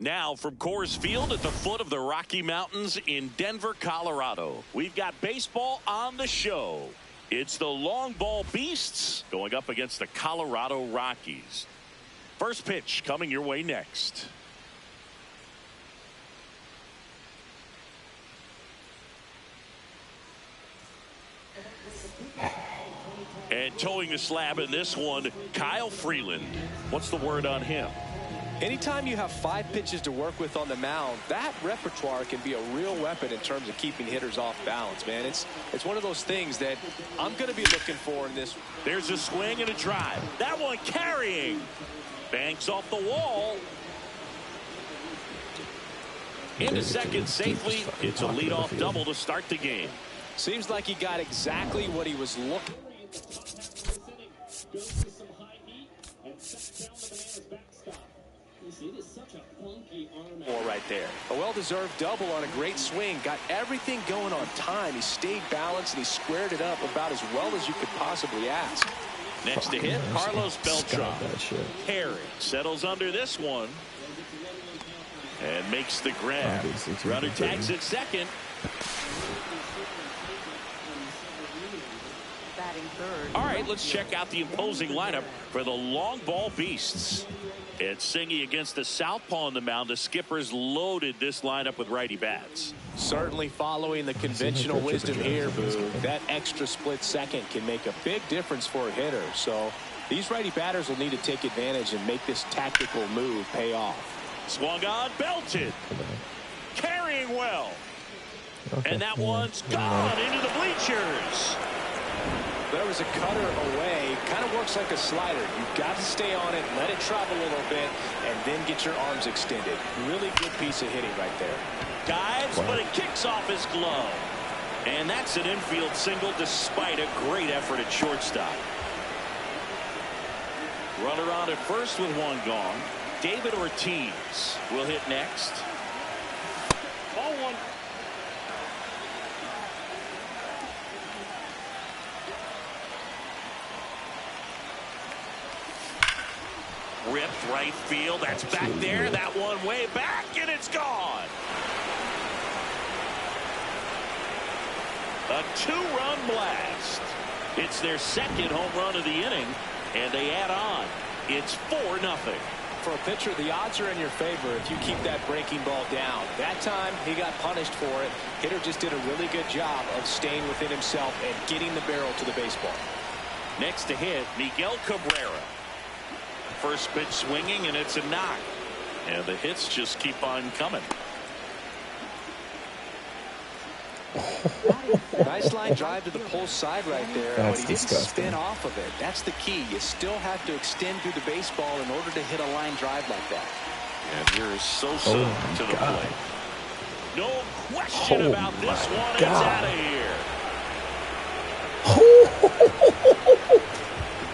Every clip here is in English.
Now from Coors Field at the foot of the Rocky Mountains in Denver, Colorado, we've got baseball on the show. It's the long ball beasts going up against the Colorado Rockies. First pitch coming your way next. And towing the slab in this one, Kyle Freeland. What's the word on him? Anytime you have 5 pitches to work with on the mound, that repertoire can be a real weapon in terms of keeping hitters off balance, man. It's one of those things that I'm going to be looking for in this. There's a swing and a drive. That one carrying. Banks off the wall. Into second safely. It's a leadoff double to start the game. Seems like he got exactly what he was looking. Right there. A well-deserved double on a great swing. Got everything going on time. He stayed balanced and he squared it up about as well as you could possibly ask. Next to hit, Carlos Beltran. Harry settles under this one and makes the grab. Runner tags at second. All right, let's check out the imposing lineup for the long ball beasts. It's Singy against the southpaw on the mound. The skippers loaded this lineup with righty bats. Certainly following the conventional wisdom here, Boo. That extra split second can make a big difference for a hitter. So these righty batters will need to take advantage and make this tactical move pay off. Swung on, belted. Carrying well. And that one's gone into the bleachers. There was a cutter away. Kind of works like a slider. You've got to stay on it, let it travel a little bit, and then get your arms extended. Really good piece of hitting right there. Dives, but it kicks off his glove. And that's an infield single despite a great effort at shortstop. Runner on at first with one gone. David Ortiz will hit next. Ball one. Ripped right field. That's back there. That one way back, and it's gone. A 2-run blast. It's their second home run of the inning, and they add on. It's 4-0. For a pitcher, the odds are in your favor if you keep that breaking ball down. That time, he got punished for it. Hitter just did a really good job of staying within himself and getting the barrel to the baseball. Next to hit, Miguel Cabrera. First pitch swinging, and it's a knock. And the hits just keep on coming. Nice line drive to the pull side right there. That's but he didn't disgusting. spin off of it. That's the key. You still have to extend through the baseball in order to hit a line drive like that. And here's Sosa to the plate. No question about this one. It's out of here.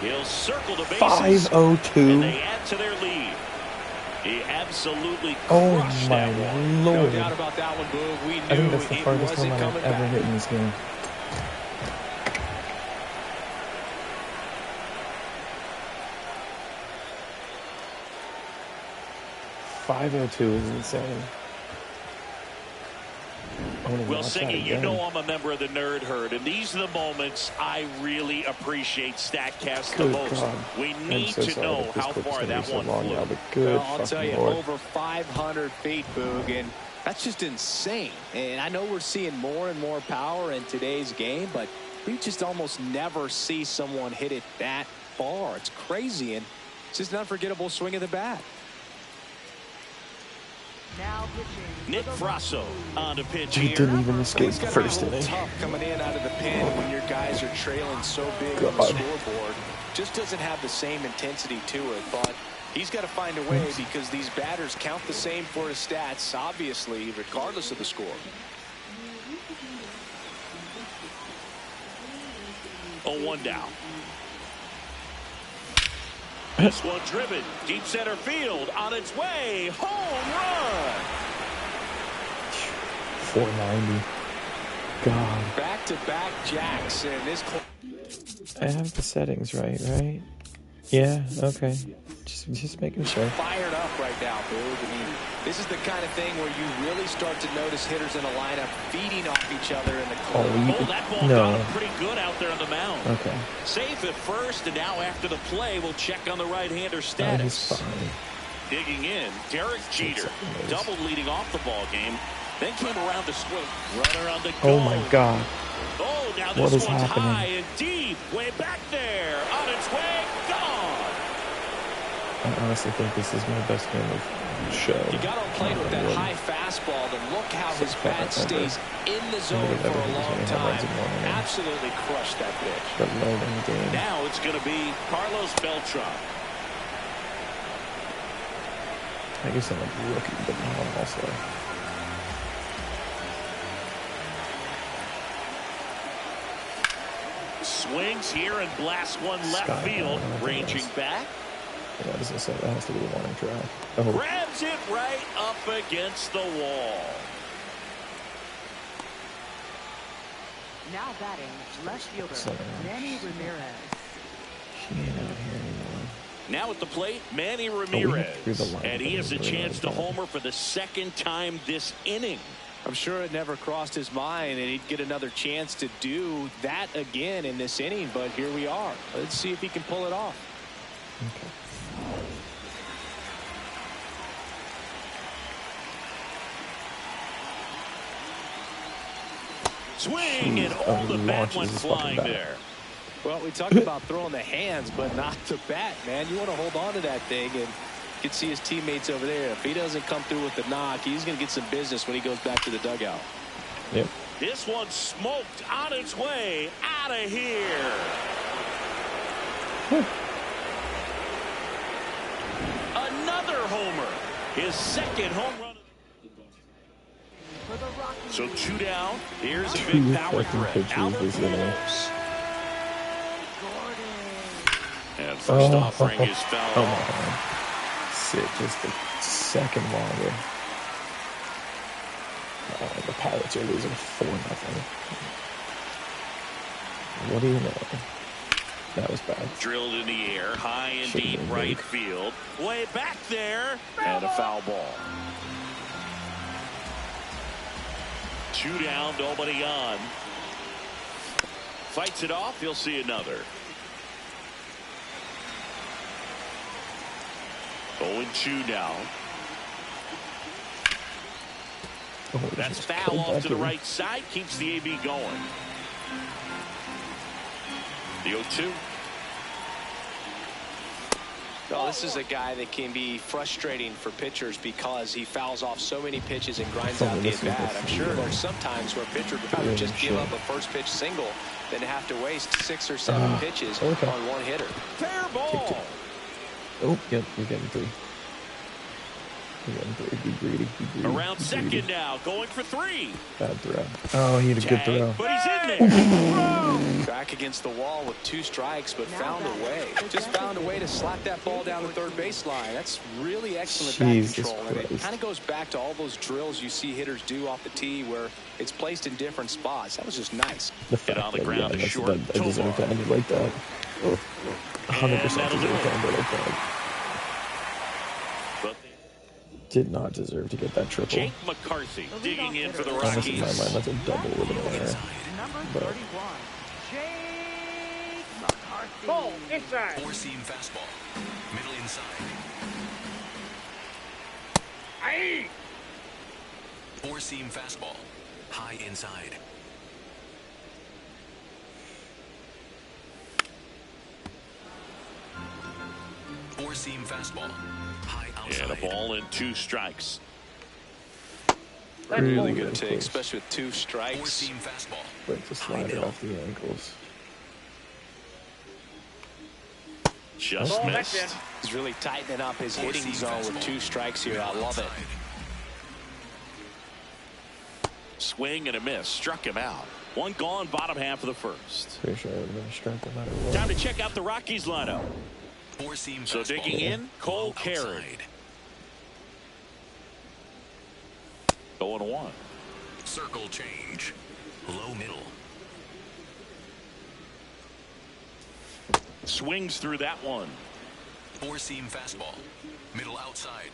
He'll circle the bases. 502. And they add to their lead. He absolutely crushed that one. Lord. No doubt about that one, Boo. We I think knew that's the it farthest wasn't home run coming I've ever back. hit in this game. .502 is insane. Well, Singy, you know I'm a member of the Nerd Herd, and these are the moments I really appreciate StatCast the most. We need to know how far that one flew. Well, I'll tell you, over 500 feet, Boog, and that's just insane. And I know we're seeing more and more power in today's game, but we just almost never see someone hit it that far. It's crazy, and it's just an unforgettable swing of the bat. Now Nick Frasso on to pitch He here. didn't even escape the It's first gotta be a inning. little tough coming in out of the pen when your guys are trailing so big on the scoreboard. Just doesn't have the same intensity to it, but he's got to find a way because these batters count the same for his stats, obviously, regardless of the score. Oh, 1 down. This one driven deep center field on its way. Home run. 490. God. Back-to-back jacks, and this. I have the settings right? Yeah, okay. Just making sure. Fired up right now, Boog. I mean, this is the kind of thing where you really start to notice hitters in a lineup feeding off each other in the corner. Oh, that ball got him pretty good out there on the mound. Okay. Safe at first, and now after the play, we'll check on the right-hander status. He's fine. Digging in, Derek Jeter, double leading off the ball game, then came around to swing. Runner on the go. Oh my God. Oh, now What this is one's happening? high and deep, way back there, on its way, gone. I honestly think this is my best game of the show. You got on plate with that high fastball, then look how his bat stays in the zone for a long time. Absolutely crushed that pitch. The loading game. Now it's going to be Carlos Beltran. I guess I'm a rookie, but not also. Swings here and blasts one left field, ranging back. Yeah, as I said, that has to be the warning track. Oh. Grabs it right up against the wall. Now batting, left fielder Manny Ramirez. She ain't out here anymore. Now at the plate, Manny Ramirez. And he has a chance to really homer for the second time this inning. I'm sure it never crossed his mind that he'd get another chance to do that again in this inning, but here we are. Let's see if he can pull it off. Okay. Swing, and all the bat went flying there. Well, we talked about throwing the hands, but not the bat, man. You want to hold on to that thing, and you can see his teammates over there. If he doesn't come through with the knock, he's going to get some business when he goes back to the dugout. Yep. This one smoked on its way out of here. Another homer. His second home run. So 2 down. Here's a big power threat. Albert Pujols. And first offering is fouled off. Sit just a second longer. The Pirates are losing 4-0. What do you know? That was bad. Drilled in the air, high and deep right field. Way back there. And a foul ball. 2 down, nobody on. Fights it off, he'll see another. 0-2 now. Oh, that's foul off to the right side, keeps the AB going. The 0-2. Well, this is a guy that can be frustrating for pitchers because he fouls off so many pitches and grinds out the at-bat. I'm sure there's some times where a pitcher would rather just give up a first pitch single than have to waste 6 or 7 pitches on one hitter. Fair ball. Oh, yep, you're getting 3. You're getting 3. Be greedy. Be greedy. Around second now, going for 3. Bad throw. Oh, he had a good throw. But he's in there. Back against the wall with 2 strikes, but found a way. Just found a way to slap that ball down the third baseline. That's really excellent bat control. And it kind of goes back to all those drills you see hitters do off the tee where it's placed in different spots. That was just nice. The fact on the ground is short. I deserve to end it like that. 100% deserve to end it like that. Did not deserve to get that triple. Jake McCarthy digging in for the Honestly, in my Rockies. mind, that's a double with an error. Number But 31, Jake McCarthy. Ball inside. 4-seam fastball. Middle inside. Aye. 4-seam fastball. High inside. Four-seam fastball. High outside. And a ball and 2 strikes. Really good take, especially with 2 strikes. 4-seam fastball. But to slide it off the ankles. Just that's missed. He's really tightening up his hitting zone with 2 strikes here. I love it. Swing and a miss. Struck him out. 1 gone, bottom half of the first. Pretty sure I would have been a strike no matter what. Time to check out the Rockies lineup. 4-seam So fastball. digging in, Cole Carey. 0-1. Circle change. Low middle. Swings through that one. Four-seam fastball. Middle outside.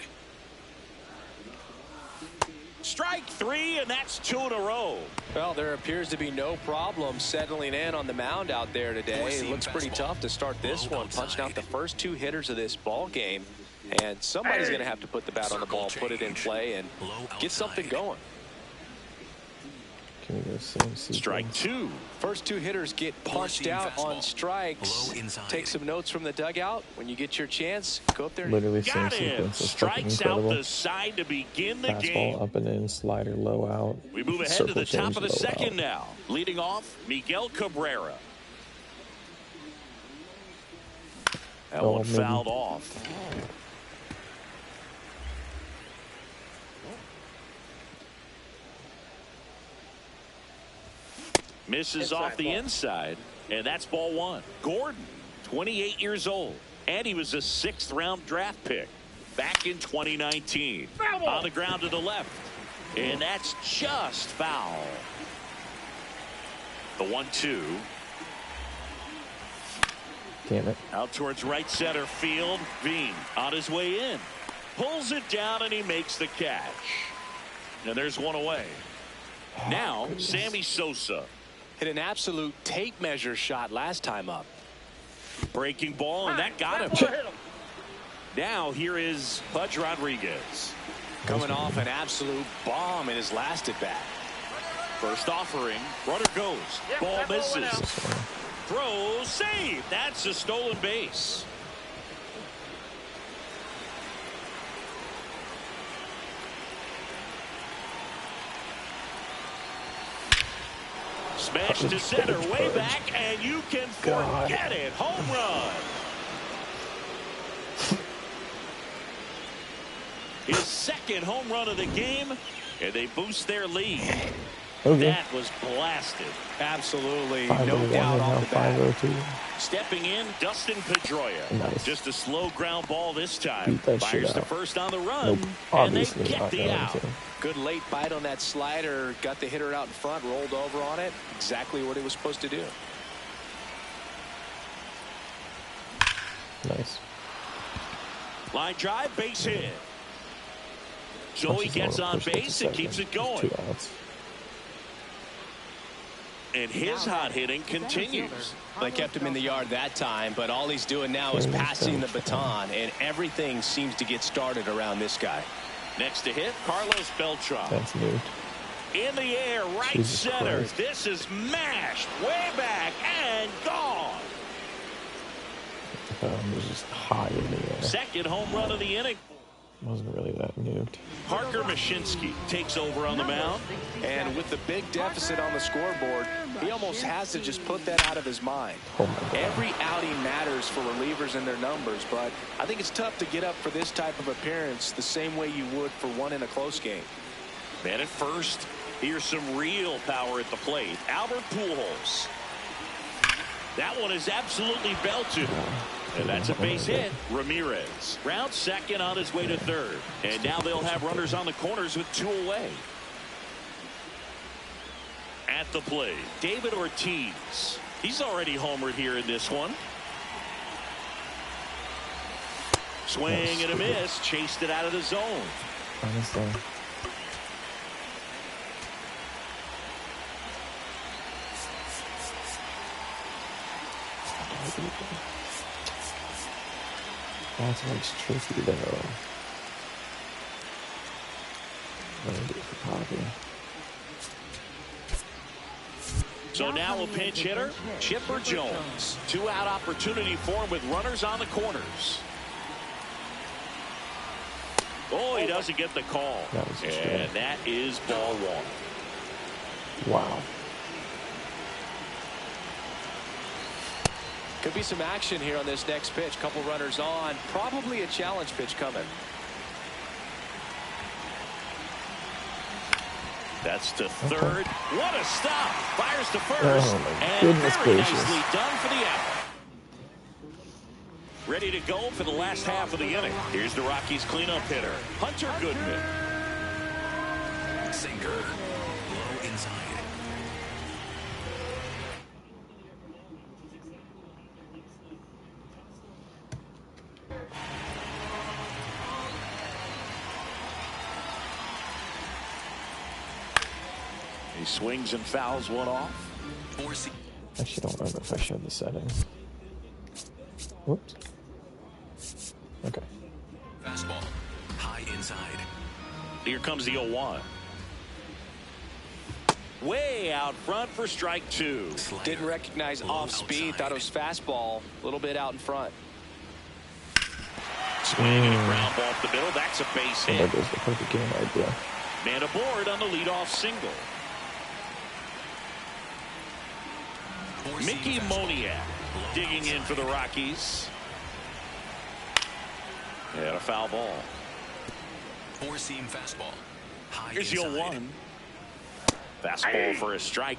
Strike 3, and that's 2 in a row. Well, there appears to be no problem settling in on the mound out there today. It looks pretty tough to start this one, punching out the first 2 hitters of this ball game. And somebody's going to have to put the bat on the ball, put it in play, and get something going. Can we go same sequence? Strike 2. First 2 hitters get punched out on strikes. Take some notes from the dugout. When you get your chance, go up there. Literally same Got him. sequence. It's fucking Strikes out incredible. the side to begin the Fastball game. up and in, slider low out. We move ahead circle to the top change, of the low second out. now. Leading off, Miguel Cabrera. That Oh, one maybe. fouled off. Misses off the inside, and that's ball 1. Gordon, 28 years old, and he was a 6th-round draft pick back in 2019. On the ground to the left, and that's just foul. The 1-2. Damn it. Out towards right center field. Veen on his way in. Pulls it down, and he makes the catch. And there's one away. Now, Sammy Sosa. Hit an absolute tape measure shot last time up. Breaking ball, and that got him. Now, here is Pudge Rodriguez. Coming off an absolute bomb in his last at bat. First offering. Runner goes. Ball misses. Throw, save. That's a stolen base. Smash to center, way back, and you can forget it. Home run. His second home run of the game, and they boost their lead. Okay. That was blasted. Absolutely, 5-1 no doubt and on now the bat. 5-0-2. Stepping in, Dustin Pedroia. Nice. Just a slow ground ball this time. Beat that shit Fires to out. first on the run, Nope. and they Obviously get not the going out. to. Good late bite on that slider. Got the hitter out in front, rolled over on it. Exactly what he was supposed to do. Nice. Line drive, base hit. Joey Punches gets low, on pushes to base and second. keeps it There's going. 2 outs. And his hot hitting continues. They kept him in the yard that time, but all he's doing now is passing the baton, and everything seems to get started around this guy. Next to hit, Carlos Beltran. That's moved. In the air, right Jesus center. Christ. This is mashed way back and gone. It was just high in the air. Second home run of the inning. Wasn't really that moved. Parker Mashinsky takes over on the mound. And with the big deficit on the scoreboard, he almost has to just put that out of his mind. Oh my God. Every outing matters for relievers and their numbers, but I think it's tough to get up for this type of appearance the same way you would for one in a close game. Man at first. Here's some real power at the plate. Albert Pujols. That one is absolutely belted. And that's a base hit. Ramirez. Round second on his way to third. And now they'll have runners on the corners with 2 away. At the plate, David Ortiz. He's already homered here in this one. Swing and a miss. Chased it out of the zone. Honestly. That's what's tricky though. So now a pinch hitter, Chipper Jones. 2-out opportunity for him with runners on the corners. Oh, he doesn't get the call. That was a strike. And that is ball 1. Wow. Could be some action here on this next pitch. Couple runners on. Probably a challenge pitch coming. That's to third. What a stop. Fires to first. Oh, my and goodness very gracious. nicely done for the out. Ready to go for the last half of the inning. Here's the Rockies cleanup hitter, Hunter Goodman. Sinker. Low inside. swings and fouls one off. I actually don't remember if I showed the setting. Whoops. Okay. Fastball. High inside. Here comes the 0-1. Way out front for strike 2. Didn't recognize off speed. Thought it was fastball. A little bit out in front. Swing and a ground ball up the middle. That's a base hit. That was the perfect game idea. Man aboard on the leadoff single. Mickey Moniak digging in for the Rockies. And a foul ball. Four-seam fastball. High Here's the 0-1. Fastball for a strike.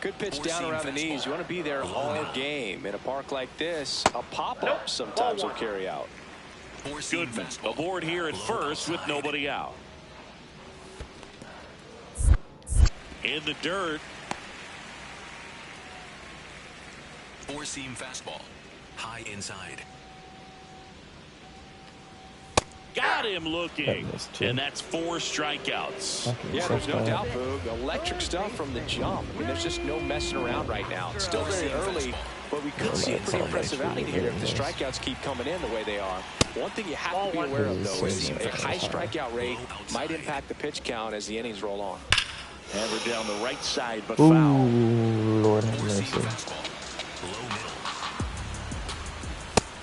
Good pitch down around the knees. You want to be there all game. In a park like this, a pop-up sometimes will carry out. Goodman aboard here at first with nobody out. In the dirt. Four-seam fastball. High inside. Got him looking. And that's 4 strikeouts. Yeah, there's no doubt, Boog. Electric stuff from the jump. I mean, there's just no messing around right now. It's still very early, but we could see a pretty impressive outing here if the strikeouts keep coming in the way they are. One thing you have to be aware of, though, is a high strikeout rate might impact the pitch count as the innings roll on. And we're down the right side, but Ooh, foul. Lord have mercy.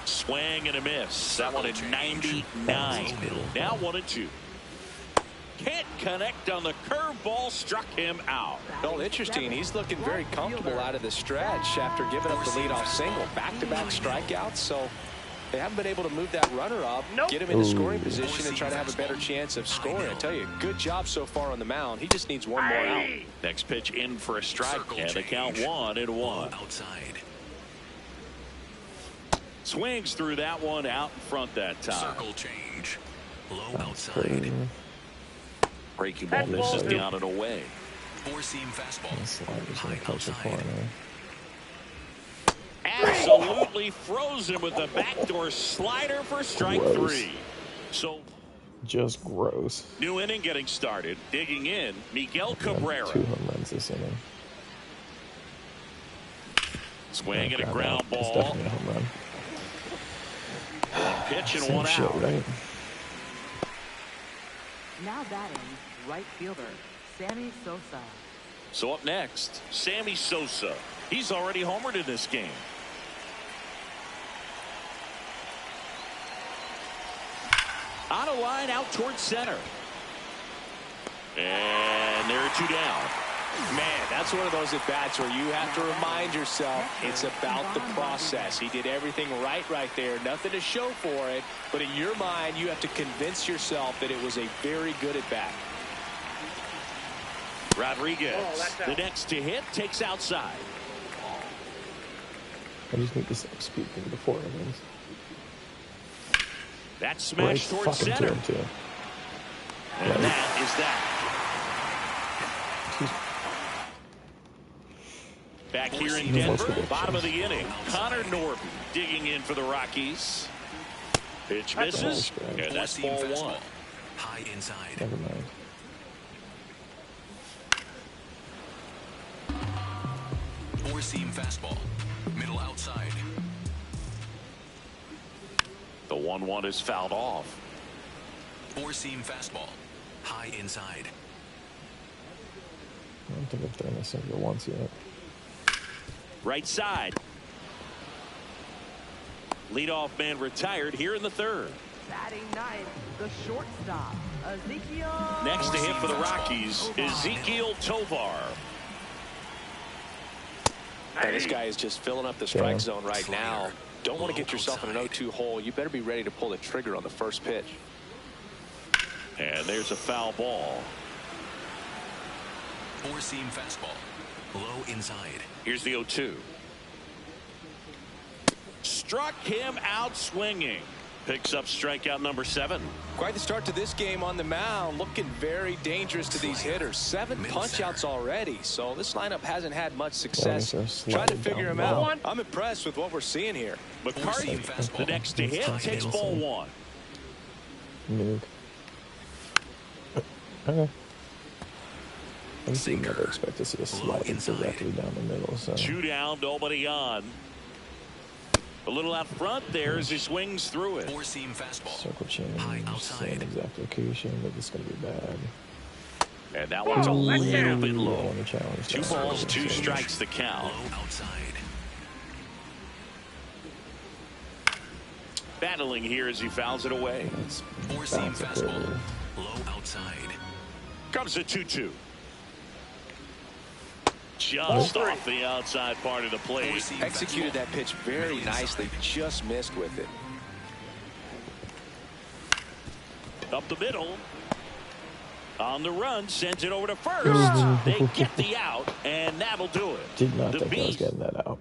Swing and a miss. That one at 99. Now 1-2. Can't connect on the curveball. Struck him out. Well, interesting. He's looking very comfortable out of the stretch after giving up the leadoff single. Back-to-back strikeouts, so they haven't been able to move that runner up, get him into scoring position, and try to have a better chance of scoring. I tell you, good job so far on the mound. He just needs one more out. Next pitch in for a strike, and the count 1-1. Outside. Swings through that one out in front that time. Circle change. Low outside. Breaking ball misses down and away. Four-seam fastball. High outside. Absolutely frozen with the backdoor slider for strike 3. So just gross. New inning getting started. Digging in, Miguel Cabrera. 2 home runs this inning. Swing and a ground It's ball. definitely a home run. One pitch and Same 1 shit, out. right? Now batting, right fielder, Sammy Sosa. So up next, Sammy Sosa. He's already homered in this game. On a line out towards center. And there are 2 down. Man, that's one of those at-bats where you have to remind yourself it's about the process. He did everything right there. Nothing to show for it. But in your mind, you have to convince yourself that it was a very good at-bat. Rodriguez, the next to hit, takes outside. I just need to stop speaking before innings. That smash towards center. Too. And that is that. Back here in Denver, bottom of the inning, Connor Norton digging in for the Rockies. Pitch misses, and that's ball 1. High inside. Never mind. Four-seam fastball. Middle outside. The 1-1 is fouled off. Four-seam fastball. High inside. I don't think I've thrown this over once yet. Right side. Leadoff man retired here in the 3rd. Batting 9th, the shortstop, Ezekiel. Next to hit for the Rockies, Ezekiel Tovar. And this guy is just filling up the strike zone right now. Don't want to get yourself in an 0-2 hole. You better be ready to pull the trigger on the first pitch. And there's a foul ball. Four-seam fastball. Low inside. Here's the 0-2. Struck him out swinging. Picks up strikeout number 7. Quite the start to this game on the mound. Looking very dangerous to these hitters. 7 punch-outs already. So this lineup hasn't had much success trying to figure him out. I'm impressed with what we're seeing here. McCarty, the next to hit, takes ball 1. Nuke. Okay. least you never expect to see a slider directly down the middle. So 2 down, nobody on. A little out front there as he swings through it. Four-seam fastball. circle change, High same outside. exact location, but this is gonna be bad. And that one's a little bit I low. want to challenge 2 that. balls, 2 So, strikes the count. Low outside. Battling here as he fouls it away. let's Four-seam bounce it fastball. quickly. Low outside. Comes a 2-2. Just off the outside part of the plate. Four-seam Executed fastball. that pitch very Middle nicely, inside. just missed with it. Up the middle. On the run, sends it over to first. They get the out, and that'll do it. Did not The think I was Beast. getting that out.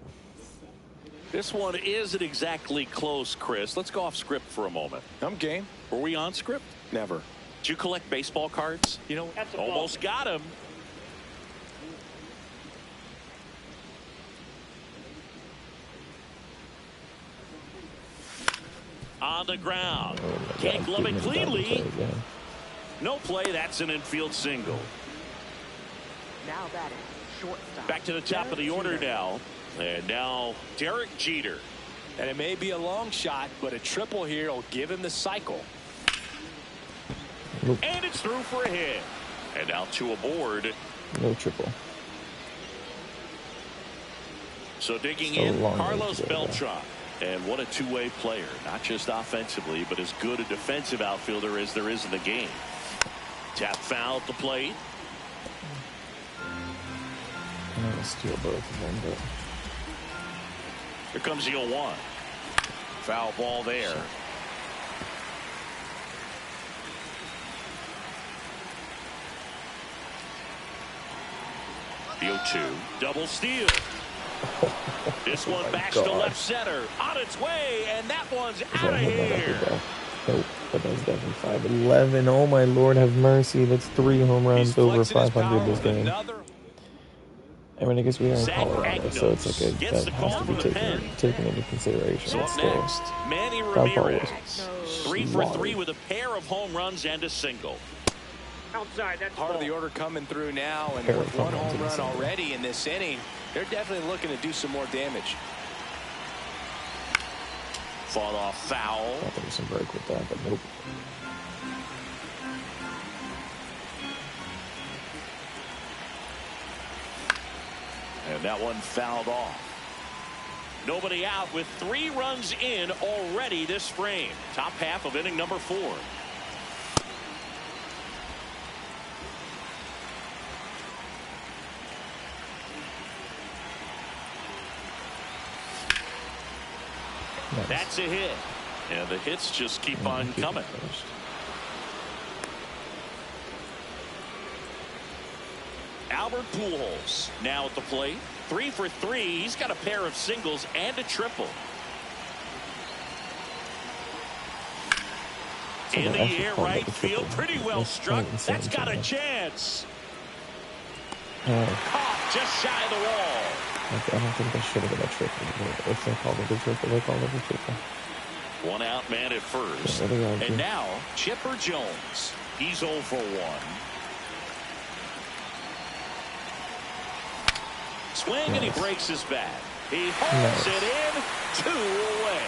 This one isn't exactly close, Chris. Let's go off script for a moment. I'm game. Were we on script? Never. Did you collect baseball cards? You know, That's a ball. Almost got him. On the ground. Oh my Can't God, glove give it me the double cleanly. play again. No play. That's an infield single. Now batting, shortstop. Back to the top of the Derek order Jeter. now. And now Derek Jeter. and it may be a long shot, but a triple here will give him the cycle. And it's through for a hit. And now 2 aboard. No triple. So digging Still a in, long way Carlos to go, though. Beltran. And what a two-way player. Not just offensively, but as good a defensive outfielder as there is in the game. Tap foul at the plate. I'm gonna steal both of them, but Here comes the 0-1. Foul ball there. The 0-2. Double steal. This one backs to God. left center. On its way, and that one's is out that of hit that here. up? Nope, but that's definitely 511. Oh my Lord, have mercy! That's 3 home runs He's over flexing his 500 power this with game. another. I mean, I guess we are in Zach Colorado, so it's like Agnos gets that the has call to be from the pen. taken into consideration. So But up still, next, Manny Foul ball Ramirez. was 3 for 3 slaughtered. with a pair of home runs and a single. Outside. That's Part of the ball. order coming through now, and Pair with of one home runs home in the run second. already in this inning, they're definitely looking to do some more damage. Fought off foul. thought there was some break with that, but nope. And that one fouled off. Nobody out with 3 runs in already this frame. Top half of inning number 4. Nice. That's a hit. And the hits just keep on Keep it coming. first. Albert Pujols now at the plate. 3 for 3. He's got a pair of singles and a triple. In the actually air, called right that a field. triple. Pretty well That's struck. quite insane That's got to a me. chance. I Just shy of the wall. don't think that should have been a triple. But if they called it a triple, they called it a triple. 1 out man at first. Can't really argue. And now Chipper Jones. He's 0 for 1. Swing and he Nice. breaks his bat. He holds Nice. it in. 2 away.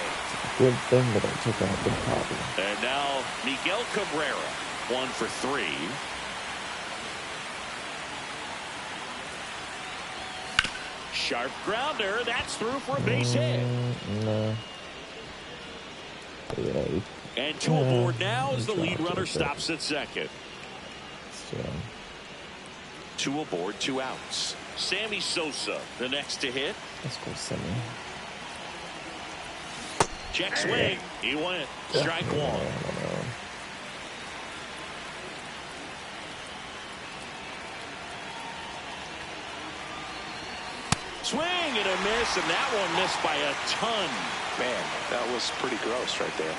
Good thing that I took out the copy. And now Miguel Cabrera. 1 for 3. Sharp grounder. That's through for a base hit. No. Yeah, And 2 aboard now as the He lead dropped it runner a bit. stops at second. so, 2 aboard, 2 outs. Sammy Sosa, the next to hit. let's go semi. Check swing. He went. Strike 1. I don't know. Swing and a miss, and that one missed by a ton. Man, that was pretty gross right there.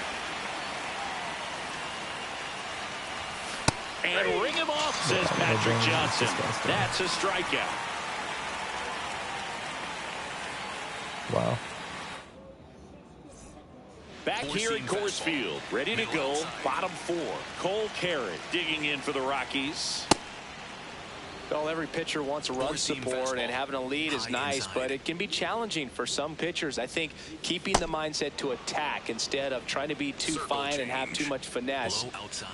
And ring him off, says Patrick Johnson. That's a strikeout. Wow. Back here at Coors Field, ready to go, bottom 4. Cole Carrot digging in for the Rockies. Well, every pitcher wants a run support, and having a lead is nice, but it can be challenging for some pitchers. I think keeping the mindset to attack instead of trying to be too fine and have too much finesse.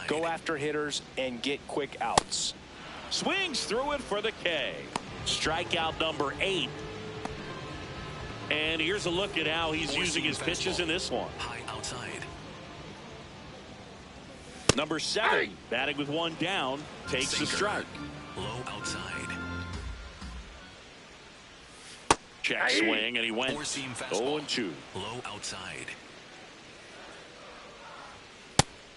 Go after hitters and get quick outs. Swings through it for the K. Strikeout number 8. And here's a look at how he's using his pitches in this one. High outside. Number 7, batting with 1 down, takes the strike. Low outside. Check swing, and he went 0-2. Low outside.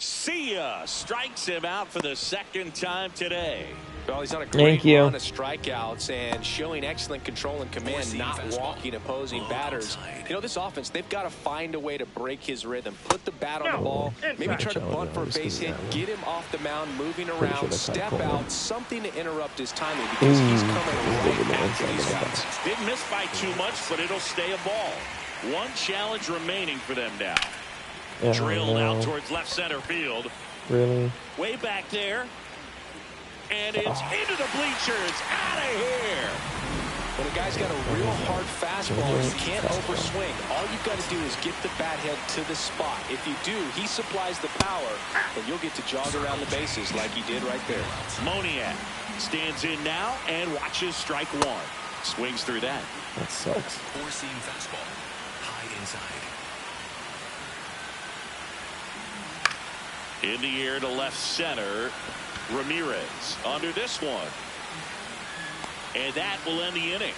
See ya. Strikes him out for the 2nd time today. Well, he's on a great run of strikeouts and showing excellent control and command, not walking opposing batters. You know, this offense, they've got to find a way to break his rhythm, put the bat on the ball, maybe try to bunt for a base hit, get him off the mound, moving around, step out, something to interrupt his timing, because he's coming right after these guys. Didn't miss by too much, but it'll stay a ball. 1 challenge remaining for them now. Drilled out towards left center field. Really? Way back there. And it's into the bleachers. Out of here. When a guy's got a real hard fastball, you can't overswing. All you've got to do is get the bat head to the spot. If you do, he supplies the power, and you'll get to jog around the bases like he did right there. Moniak stands in now and watches strike 1. Swings through that. That sucks. 4-seam fastball. High inside. In the air to left center. Ramirez under this one. And that will end the inning.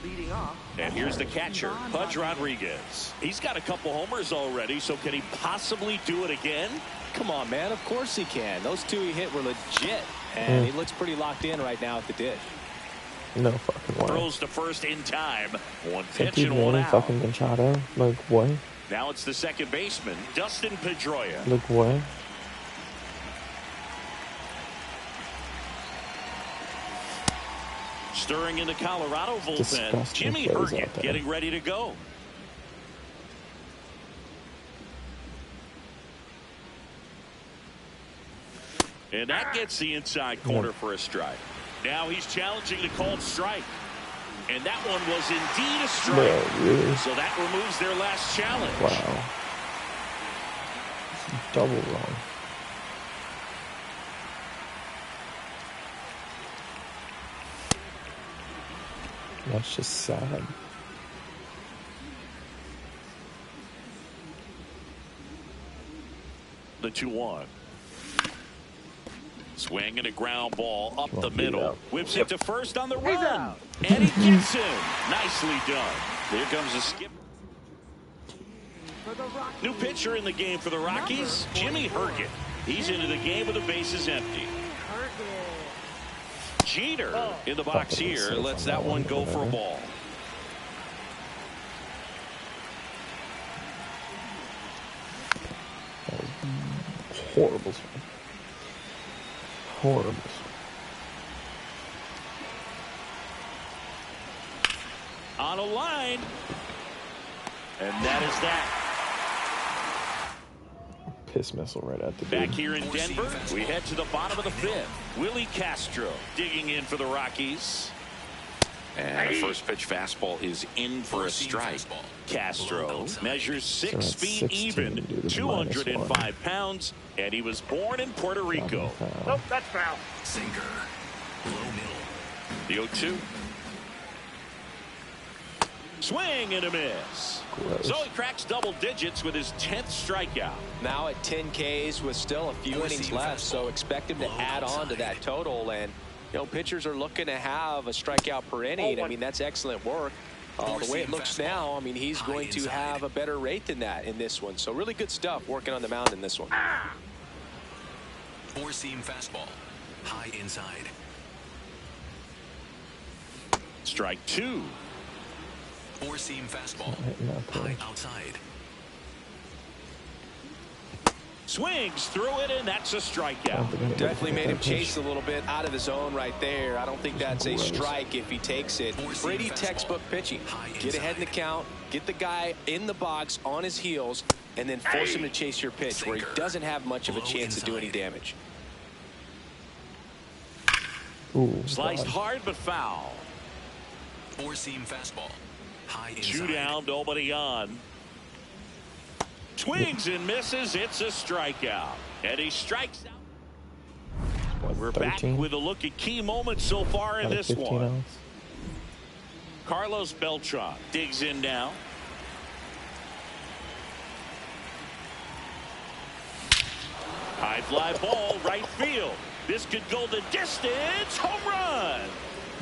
Leading off. And here's the catcher, Pudge Rodriguez. He's got a couple homers already, so can he possibly do it again? Come on, man. Of course he can. Those 2 he hit were legit. And he looks pretty locked in right now at the dish. No fucking way. Throws to first in time. 1 So pitch keep and 1 naming out. fucking Machado. Like what? Now it's the second baseman, Dustin Pedroia. Like what? Stirring in the Colorado bullpen, Disgusting Jimmy plays Herget out there. getting ready to go. And that gets the inside corner for a strike. Now he's challenging the called strike. And that one was indeed a strike. No, really? So that removes their last challenge. Wow. Double wrong. That's just sad. The 2-1. Swing and a ground ball up the Beat middle. out. Whips it to first on the He's run. out. And he gets him. Nicely done. There comes a skip. For the Rockies. New pitcher in the game for the Rockies, Jimmy Herget. He's into the game with the bases empty. Jeter in the box here. Lets that one go for a ball. That was horrible swing. Horrible swing. On a line. And that is that. Piss missile right at the Back dude. here in Denver, we head to the bottom of the 5th. Willie Castro digging in for the Rockies. And the first pitch fastball is in for a strike. Castro measures 6 feet even, 205 pounds, and he was born in Puerto Rico. Nope, that's foul. Sinker. Low middle. The 0-2. Swing and a miss. Gross. So he cracks double digits with his 10th strikeout. Now at 10 Ks with still a few innings left, so expect him to add on to that total. And, you know, pitchers are looking to have a strikeout per inning. I mean, that's excellent work. The way it looks now, I mean, he's going to have a better rate than that in this one. So really good stuff working on the mound in this one. 4-seam fastball. High inside. Strike 2. 4-seam fastball. Hitting that High pitch. outside. Swings through it, and that's a strikeout. Definitely made him chase a little bit out of the zone right there. I don't think that's a strike if he takes it. Pretty textbook pitching. Get ahead in the count, get the guy in the box on his heels, and then force him to chase your pitch where he doesn't have much of a chance to do any damage. Ooh, Sliced hard but foul. Four-seam fastball. High inside. 2 down, nobody on. Swings and misses. It's a strikeout. And he strikes out. We're 13? back with a look at key moments so far in this one. Ounce. Carlos Beltran digs in now. High fly ball, right field. This could go the distance. Home run.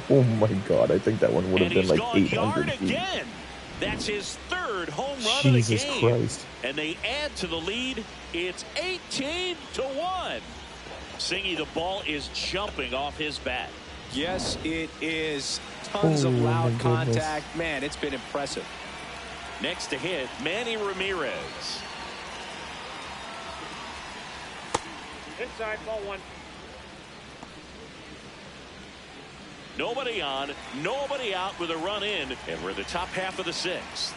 Oh my God! I think that one would have been like And he's gone 800 yard feet. again. That's his 3rd home run Jesus of the game. Christ! And they add to the lead. It's 18-1. Singy, the ball is jumping off his bat. Yes, it is. Tons of loud contact. Man, it's been impressive. Next to hit, Manny Ramirez. Inside, ball 1. Nobody on, nobody out with a run in, and we're the top half of the 6th.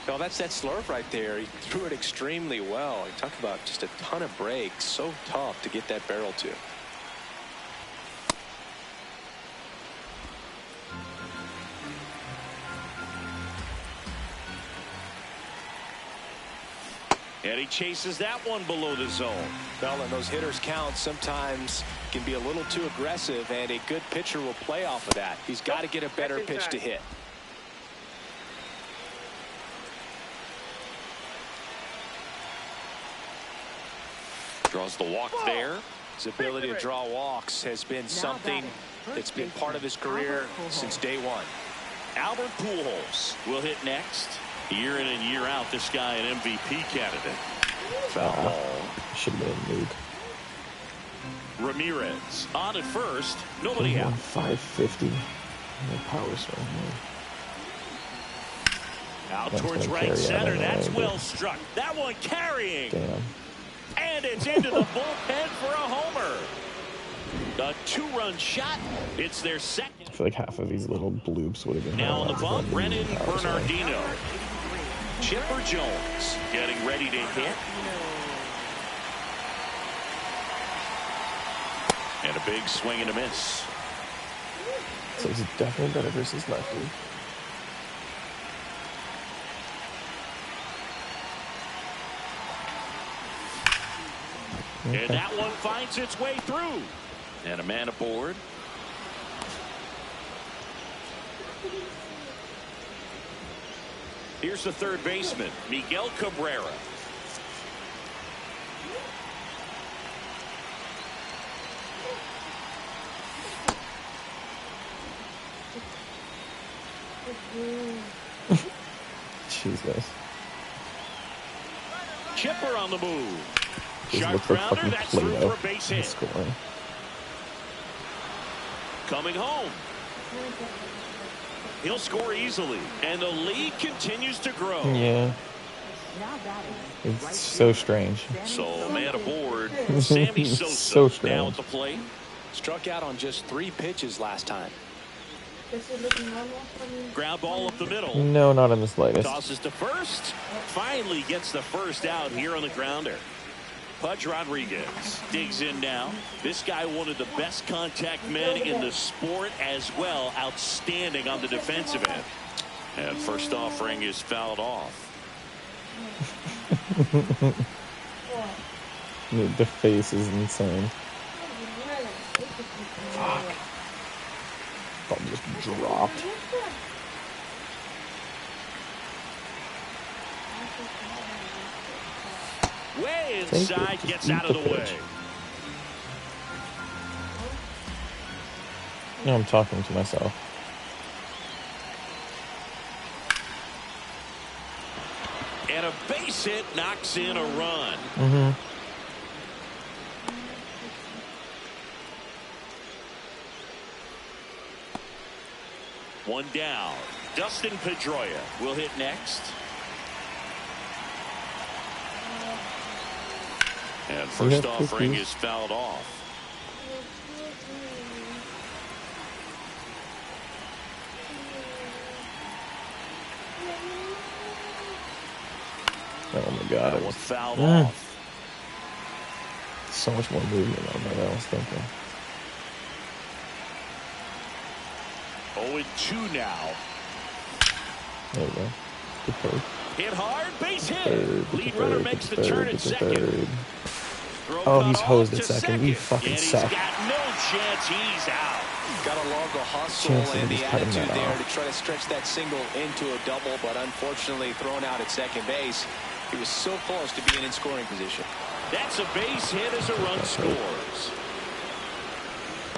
No, that's that slurve right there. He threw it extremely well. He talked about just a ton of breaks. So tough to get that barrel to. And he chases that one below the zone. Well, and those hitters count sometimes can be a little too aggressive, and a good pitcher will play off of that. He's got to get a better pitch to hit. Draws the walk there. His ability to draw walks has been something that's been part of his career since day one. Albert Pujols will hit next. Year in and year out, this guy an MVP candidate. Foul ball. Should have been a nuke. Ramirez on at first. Nobody out. 550. No power swing. Out That's towards gonna right carry center. out That's anyway, well struck. That one carrying. Damn. And it's into the bullpen for a homer. A 2-run shot. It's their 2nd. I feel like half of these little bloops would have been. Now on the bump, Brennan power swing. Bernardino. Chipper Jones getting ready to hit. And a big swing and a miss. So he's definitely better versus lefty. Okay. And that one finds its way through. And a man aboard. Here's the 3rd baseman, Miguel Cabrera. Jesus. Chipper on the move. This Sharp looks like grounder, fucking that's through Play-Doh. for a base hit. Scoring. Coming home. He'll score easily, and the lead continues to grow. Yeah. It's so strange. So, man aboard, Sammy Sosa So strange. now at the plate. Struck out on just 3 pitches last time. Ground ball up the middle. No, not in the slightest. Tosses to first. Finally gets the first out here on the grounder. Pudge Rodriguez digs in now. This guy, one of the best contact men in the sport as well. Outstanding on the defensive end. And first offering is fouled off. The face is insane. Fuck. Ball just dropped. Way inside, gets out of the way. No, I'm talking to myself. And a base hit knocks in a run. Mm-hmm. One down. Dustin Pedroia will hit next. And first offering is fouled off. Oh my God! That one fouled off. So much more movement on that. I was thinking. 0-2 now. There we go. Good third. Hit hard, base hit. Third, Lead runner makes the turn at second. Oh, he's hosed at second. You fucking suck. He's got no chance. He's out. Gotta love the hustle and the attitude there to try to stretch that single into a double, but unfortunately thrown out at second base. He was so close to being in scoring position. That's a base hit as a run scores.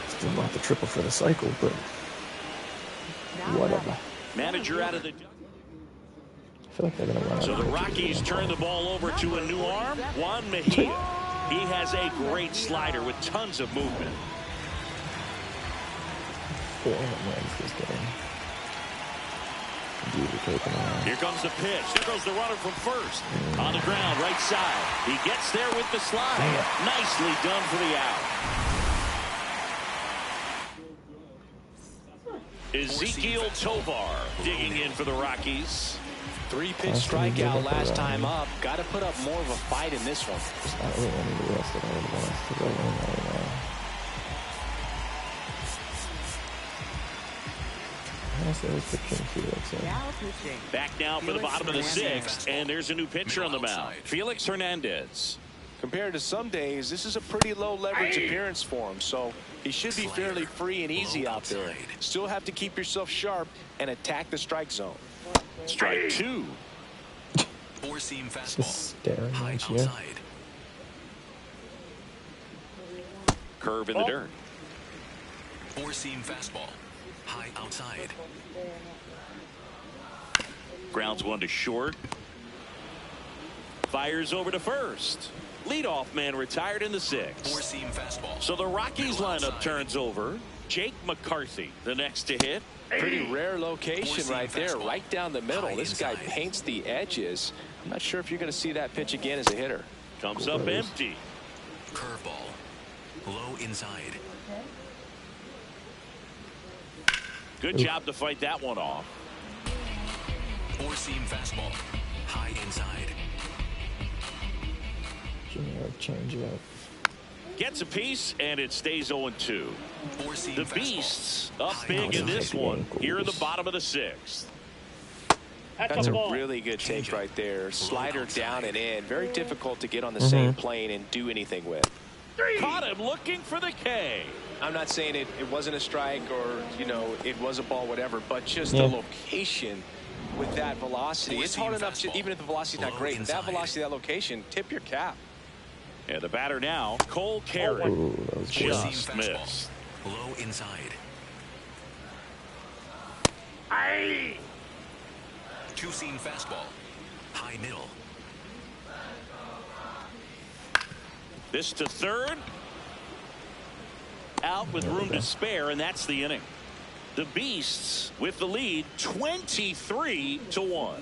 Still not the triple for the cycle, but whatever. Manager out of the... I feel like they're gonna run out. So the Rockies turn the ball over to a new arm, Juan Mejia. He has a great slider with tons of movement. Here comes the pitch. There goes the runner from first. On the ground, right side. He gets there with the slide. Nicely done for the out. Ezekiel Tovar digging in for the Rockies. 3-pitch strikeout last time up. Got to put up more of a fight in this one. Back now for the bottom of the sixth, and there's a new pitcher on the mound, Felix Hernandez. Compared to some days, this is a pretty low leverage appearance for him, so he should be fairly free and easy out there. Still have to keep yourself sharp and attack the strike zone. Strike two. Four-seam fastball. High outside. Curve in the dirt. Four-seam fastball. High outside. Grounds one to short. Fires over to first. Leadoff man retired in the sixth. Four-seam fastball. So the Rockies lineup turns over. Jake McCarthy, the next to hit. Pretty rare location right there, right down the middle. This guy paints the edges. I'm not sure if you're going to see that pitch again as a hitter. Comes up empty. Curveball. Low inside. Good job to fight that one off. Four-seam fastball. High inside. Change it up. Gets a piece, and it stays 0-2. The Beasts up big in this one here in the bottom of the sixth. That's a really good take right there. Slider down and in. Very difficult to get on the same plane and do anything with. Caught him looking for the K. I'm not saying it wasn't a strike or, you know, it was a ball, whatever, but just the location with that velocity. It's hard enough, even if the velocity's not great, that velocity, that location, tip your cap. And the batter now, Cole Carey. Just missed. Low inside. Two-seam fastball. High middle. This to third. Out with room to spare, and that's the inning. The Beasts with the lead 23-1.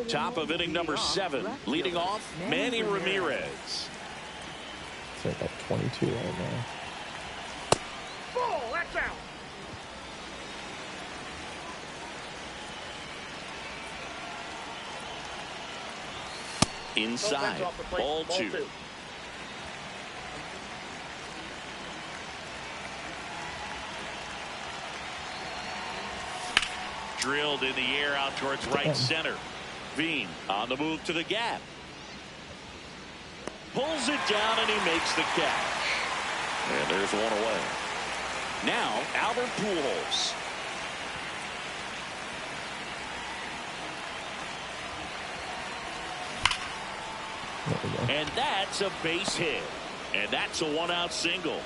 Top of inning number 7. Leading off, Manny Ramirez. It's like 22 right now. Ball, that's out. Inside, ball 2. Drilled in the air out towards right center. Veen on the move to the gap. Pulls it down and he makes the catch. And there's one away. Now Albert Pujols. And that's a base hit. And that's a one-out single.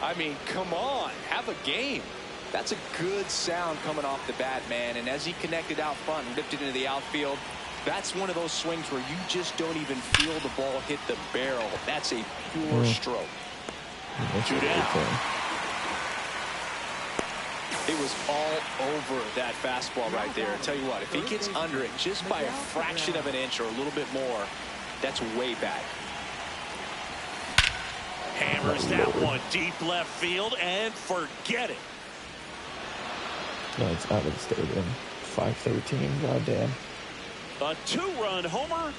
I mean, come on, have a game. That's a good sound coming off the bat, man. And as he connected out front and lifted into the outfield, that's one of those swings where you just don't even feel the ball hit the barrel. That's a pure stroke. 2 down. It was all over that fastball right there. I tell you what, if he gets under it just by a fraction of an inch or a little bit more, that's way back. Hammers that one deep left field and forget it. No, it's out of the stadium. 5-13, goddamn. A 2-run homer,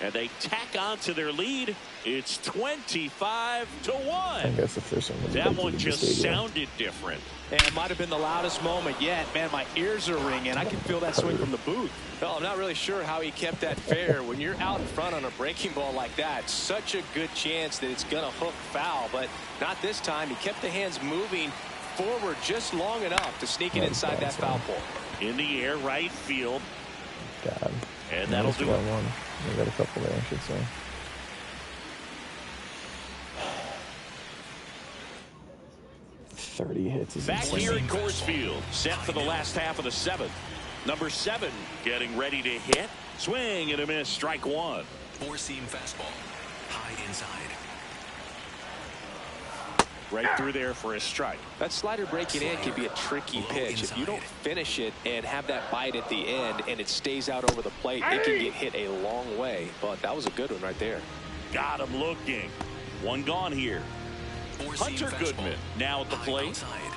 and they tack on to their lead. It's 25-1. I think that's the first one. That one just sounded different. And it might have been the loudest moment yet. Man, my ears are ringing. I can feel that swing from the booth. Well, I'm not really sure how he kept that fair. When you're out in front on a breaking ball like that, such a good chance that it's going to hook foul, but not this time. He kept the hands moving forward just long enough to sneak it inside that foul pole. In the air, right field. God. And that'll do it. One. We got a couple there, I should say. Hits is back insane. here at Coors Field, set for the last half of the 7th. Number 7 getting ready to hit. Swing and a miss, strike 1. 4-seam fastball, high inside. Right through there for a strike. That slider breaking in can be a tricky pitch. If you don't finish it and have that bite at the end and it stays out over the plate, it can get hit a long way. But that was a good one right there. Got him looking. One gone here. Hunter Goodman now at the plate. Outside.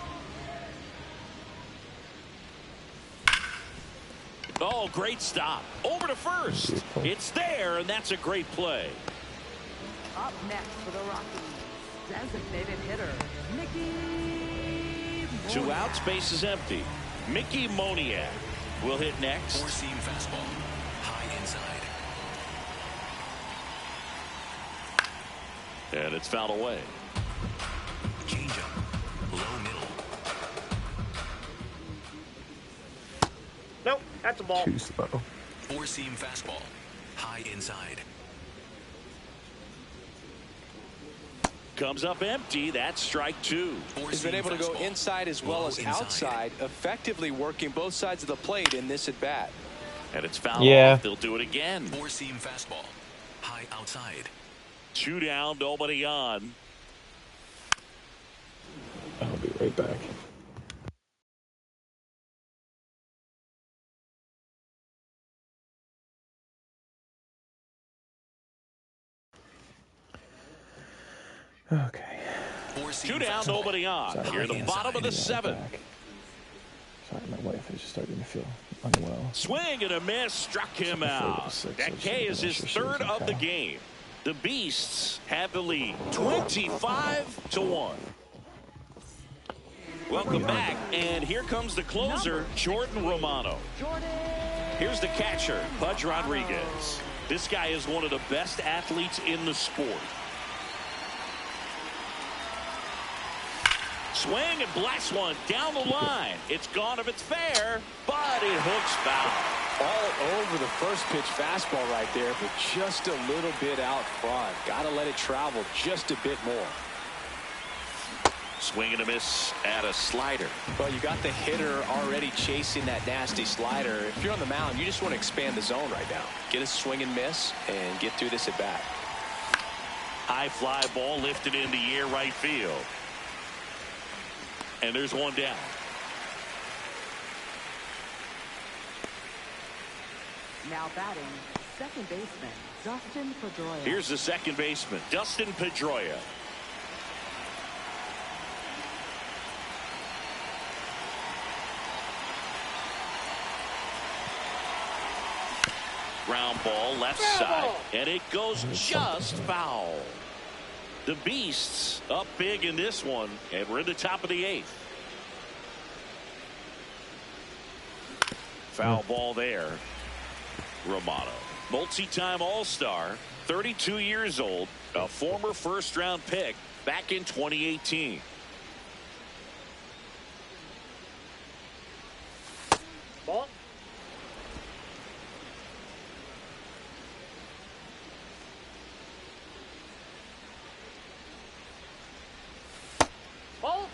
Oh, great stop. Over to first. It's there, and that's a great play. Up next for the Rockies, designated hitter, Mickey Moniak. 2 outs, base is empty. Mickey Moniak will hit next. 4-seam fastball, high inside. And it's fouled away. Changeup, low middle. Nope, that's a ball. Too slow. 4-seam fastball, high inside. Comes up empty. That's strike 2. He's been able to go inside as well as outside, effectively working both sides of the plate in this at bat. And it's fouled off. They'll do it again. 4-seam fastball, high outside. 2 down, nobody on. I'll be right back. Okay. 2 down, nobody on. Sorry, Here at the bottom of the 7th. Sorry, my wife is just starting to feel unwell. Swing and a miss, struck him out. That K is his 3rd of the game. The Beasts have the lead, 25-1. Welcome back, and here comes the closer, Jordan Romano. Here's the catcher, Pudge Rodriguez. This guy is one of the best athletes in the sport. Swing and blasts one down the line. It's gone if it's fair, but it hooks foul. All over the first pitch fastball right there, but just a little bit out front. Got to let it travel just a bit more. Swing and a miss at a slider. Well, you got the hitter already chasing that nasty slider. If you're on the mound, you just want to expand the zone right now. Get a swing and miss and get through this at bat. High fly ball lifted in the air right field. And there's one down. Now batting, second baseman, Dustin Pedroia. Here's the second baseman, Dustin Pedroia. Ground ball left side, and it goes just foul. The Beasts up big in this one, and we're in the top of the 8th. Foul ball there. Romano, multi-time All-Star, 32 years old, a former first-round pick back in 2018. Ball. Ball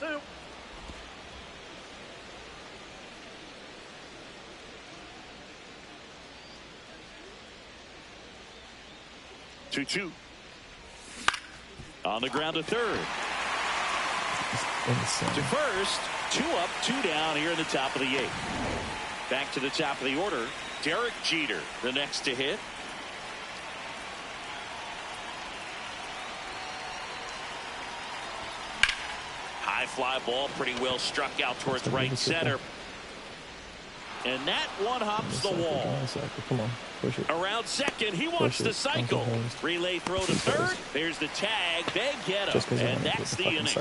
2. On the ground to third. Insane. To first, 2 up, 2 down here in the top of the 8th. Back to the top of the order, Derek Jeter, the next to hit. High fly ball, pretty well struck out towards right center. And that one hops the wall. Come on, push it. Around second, he wants the cycle. Relay throw to third. There's the tag. They get him. And that's the inning.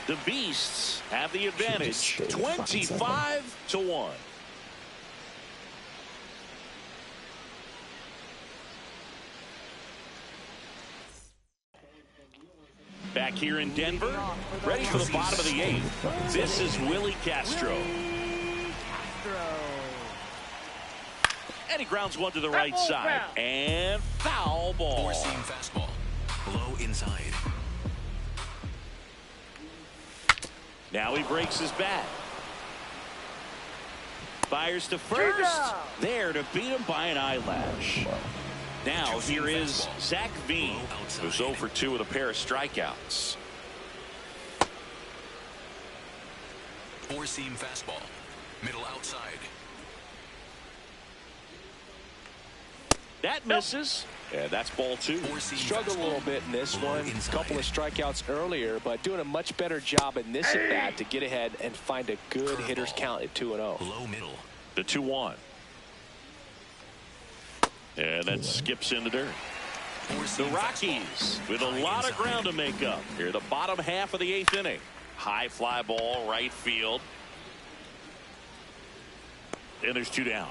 The Beasts have the advantage, 25-1. Back here in Denver, ready for the bottom of the 8th. This is Willie Castro. And he grounds one to the right side. And foul ball. 4-seam fastball. Low inside. Now he breaks his bat. Fires to first. There to beat him by an eyelash. Now here is Zach Veen, who's 0 for 2 with a pair of strikeouts. 4-seam fastball. Middle outside. That misses. Yeah, that's ball 2. Struggled a little bit in this one. A couple of strikeouts earlier, but doing a much better job in this at bat to get ahead and find a good hitter's count at 2-0. Low middle. The 2-1. And that skips in the dirt. The Rockies with a lot of ground to make up here, the bottom half of the 8th inning. High fly ball, right field. And there's 2 down.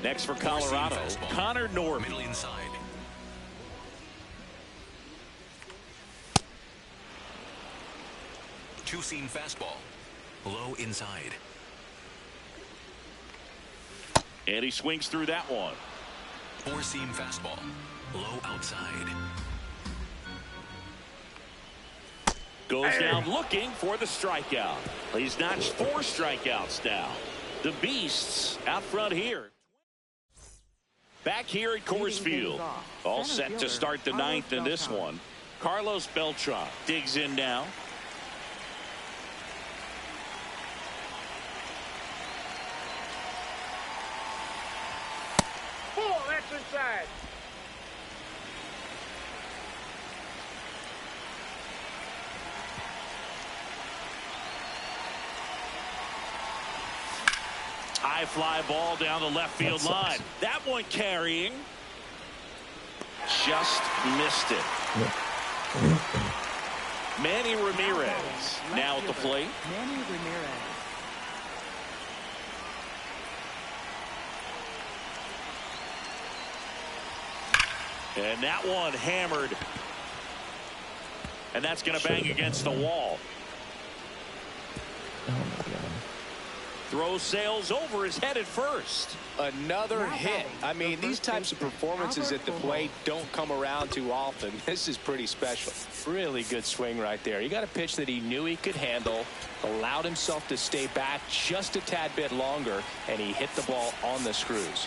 Next for Colorado, Connor Norby. Middle inside. Two-seam fastball. Low inside. And he swings through that one. 4-seam fastball. Low outside. Goes down looking for the strikeout. He's notched 4 strikeouts now. The Beasts out front here. Back here at Coors Field. All set to start the 9th in this one. Carlos Beltran digs in now. Ball, that's inside. High fly ball down the left field line. That one carrying. Just missed it. Manny Ramirez now at the plate. Manny Ramirez. And that one hammered. And that's going to bang against the wall. Oh my God. Throw sails over his head at first. Another hit. I mean, these types of performances at the plate don't come around too often. This is pretty special. Really good swing right there. He got a pitch that he knew he could handle, allowed himself to stay back just a tad bit longer, and he hit the ball on the screws.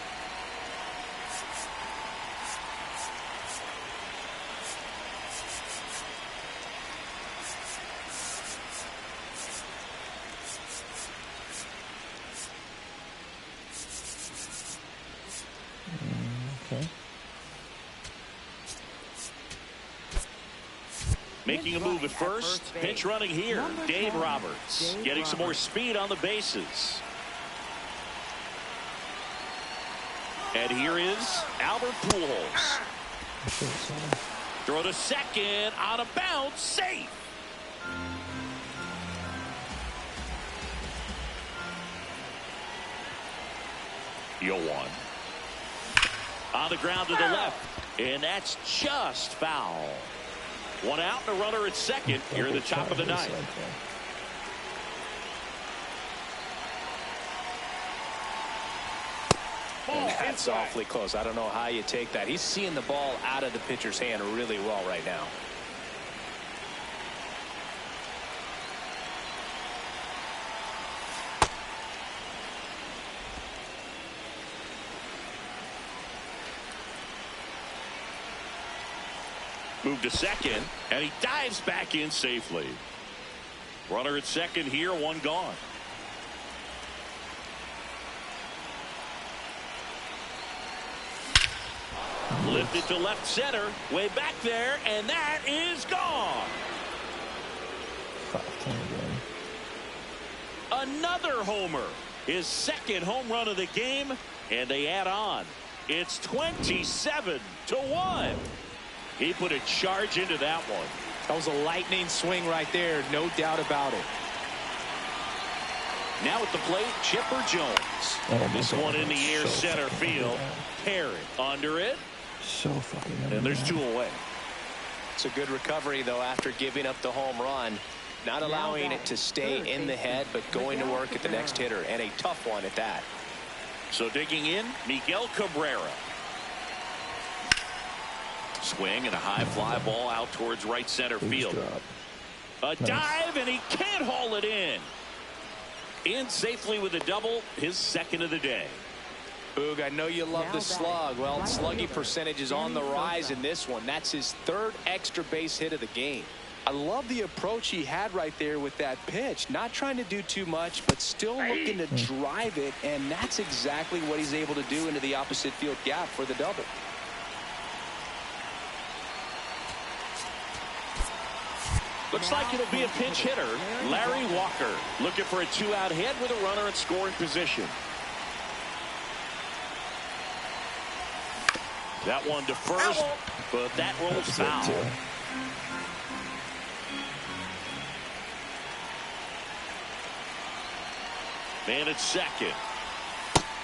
Okay. Making a move at first. Pitch running here. Dave Roberts getting some more speed on the bases. And here is Albert Pujols. Throw to second on a bounce. Safe. Yo one. On the ground to the left. And that's just foul. One out and a runner at second here at the top of the 9th. That's awfully close. I don't know how you take that. He's seeing the ball out of the pitcher's hand really well right now. Move to second, and he dives back in safely. Runner at second here, one gone. Lifted to left center, way back there, and that is gone. 5-10 again. Another homer, his second home run of the game, and they add on. It's 27-1. He put a charge into that one. That was a lightning swing right there, no doubt about it. Now at the plate, Chipper Jones. This one in the air, center field. Perry under it. So fucking and there's two away. It's a good recovery, though, after giving up the home run. Not allowing it to stay in the head, but going to work at the next hitter, and a tough one at that. So digging in, Miguel Cabrera. Swing and a high fly ball out towards right center field. A dive, and he can't haul it in. In safely with a double, his second of the day. Boog, I know you love the slug. Well, slugging percentage is on the rise in this one. That's his third extra base hit of the game. I love the approach he had right there with that pitch. Not trying to do too much, but still looking to drive it, and that's exactly what he's able to do into the opposite field gap for the double. Looks like it'll be a pinch hitter. Larry Walker looking for a two-out hit with a runner in scoring position. That one to first, but that rolls foul. Man at second.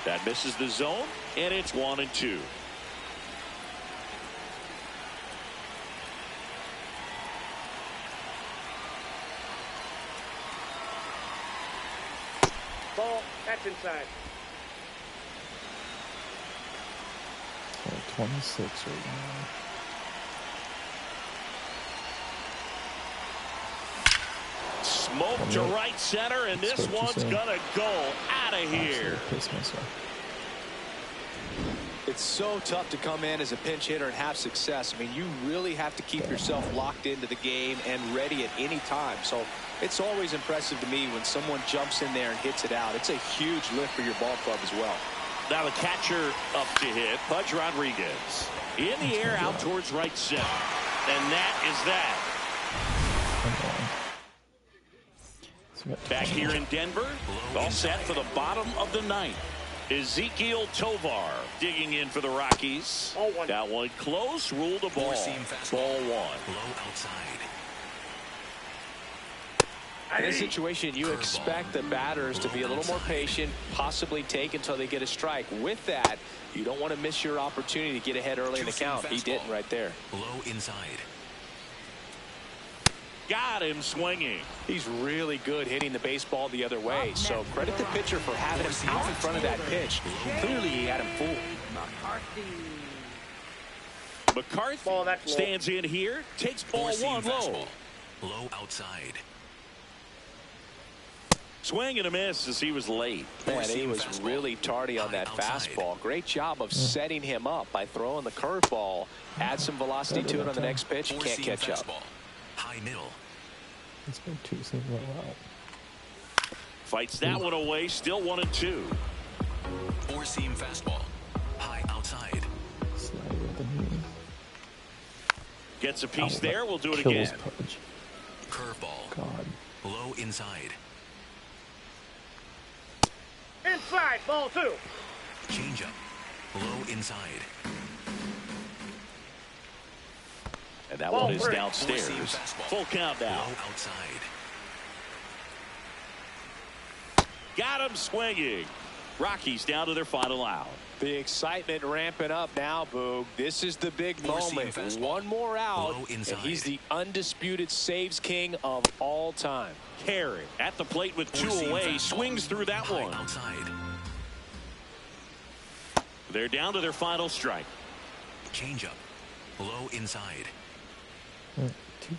That misses the zone, and it's 1-2. Ball, that's inside. 26 right now. Smoke to right center, and this one's gonna go out of here. It's so tough to come in as a pinch hitter and have success. I mean, you really have to keep yourself locked into the game and ready at any time. So it's always impressive to me when someone jumps in there and hits it out. It's a huge lift for your ball club as well. Now the catcher up to hit, Pudge Rodriguez. In the air out towards right center. And that is that. Back here in Denver, all set for the bottom of the ninth. Ezekiel Tovar digging in for the Rockies. That one close, ruled a ball. Ball one. Low outside. In this situation, you expect the batters to be a little more patient, possibly take until they get a strike. With that, you don't want to miss your opportunity to get ahead early in the count. He didn't right there. Low inside. Got him swinging. He's really good hitting the baseball the other way. So credit the pitcher for having him out in front of that pitch. Clearly, he had him fooled. McCarthy stands in here, takes ball one low. Low outside. Swing and a miss as he was late. Man, he was really tardy on that fastball. Great job of setting him up by throwing the curveball. Add some velocity to it on the next pitch. Can't catch up. High middle. It's been 2 seems well out. Fights that one away. Still 1-2. Four-seam fastball. High outside. Slider with the knee. Gets a piece there. We'll do it again. Curveball. God. Low inside. Inside, ball two. Changeup. Low inside. And that one is downstairs. Full count now. Low outside. Got him swinging. Rockies down to their final out. The excitement ramping up now, Boog. This is the big moment. One more out, and he's the undisputed saves king of all time. Carey at the plate with two away. Swings through that one. Outside. They're down to their final strike. Changeup. Low inside. 2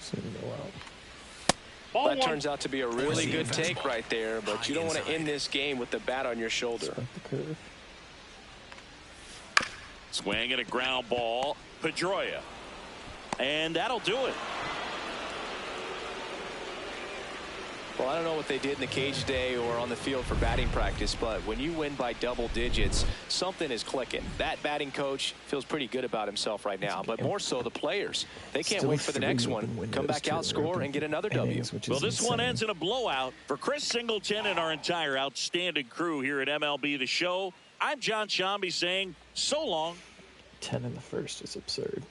seems well out. That turns out to be a really good take right there, but you don't want to end this game with the bat on your shoulder. The curve. Swing and a ground ball. Pedroia. And that'll do it. Well, I don't know what they did in the cage today or on the field for batting practice, but when you win by double digits, something is clicking. That batting coach feels pretty good about himself right now, but more so the players. They can't wait for the next one. Come back out, score, and get another W. Well, this one ends in a blowout. For Chris Singleton and our entire outstanding crew here at MLB The Show, I'm John Shambi saying so long. 10 in the first is absurd.